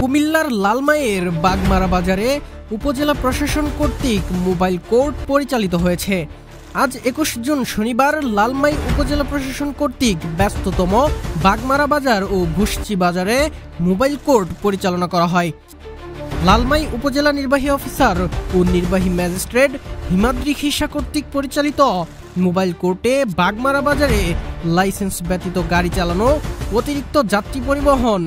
কুমিল্লার লালমাইয়ের বাগমারা বাজারে উপজেলা প্রশাসন কর্তৃক মোবাইল কোর্ট পরিচালিত হয়েছে। আজ ২১ জুন শনিবার লালমাই উপজেলা প্রশাসন কর্তৃক ব্যস্ততম বাগমারা বাজার ও ভুসচি বাজারে মোবাইল কোর্ট পরিচালনা করা হয়। লালমাই উপজেলা নির্বাহী অফিসার ও নির্বাহী ম্যাজিস্ট্রেট হিমাদ্রি খিসা কর্তৃক পরিচালিত মোবাইল কোর্টে বাগমারা বাজারে লাইসেন্স ব্যতীত গাড়ি চালানো, অতিরিক্ত যাত্রী পরিবহন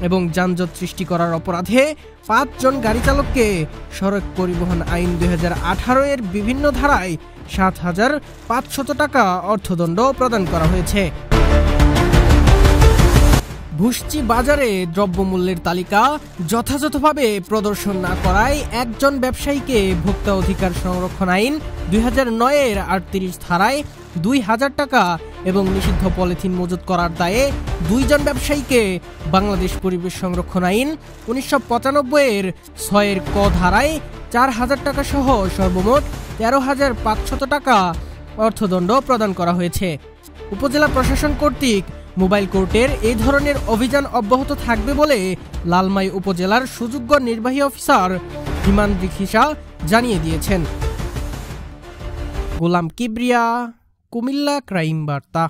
এবং যানজট সৃষ্টি করার অপরাধে ৫ জন গাড়ি চালককে সড়ক পরিবহন আইন ২০১৮ এর বিভিন্ন ধারায় ৭,৫০০ টাকা অর্থদণ্ড প্রদান করা হয়েছে। ভুসচি বাজারে দ্রব্যমূল্যের তালিকা যথাযথভাবে প্রদর্শন না করায় একজন ব্যবসায়ীকে ভোক্তা অধিকার সংরক্ষণ আইন ২০০৯ এর ৩৮ ধারায় ২,০০০ টাকা এবং নিষিদ্ধ পলিথিন মজুত করার দায়ে ২ জন ব্যবসায়ীকে বাংলাদেশ পরিবেশ সংরক্ষণ আইন ১৯৯৫ এর ৬ এর ক ধারায় ৪,০০০ টাকা সহ সর্বমোট ১৩,৫০০ টাকা অর্থদণ্ড প্রদান করা হয়েছে। উপজেলা প্রশাসন কর্তৃক মোবাইল কোর্টের এই ধরনের অভিযান অব্যাহত থাকবে বলে লালমাই উপজেলার সুযোগ্য নির্বাহী অফিসার হিমাদ্রি খিসা জানিয়ে দিয়েছেন। গোলাম কিবরিয়া, কুমিল্লা ক্রাইম বার্তা।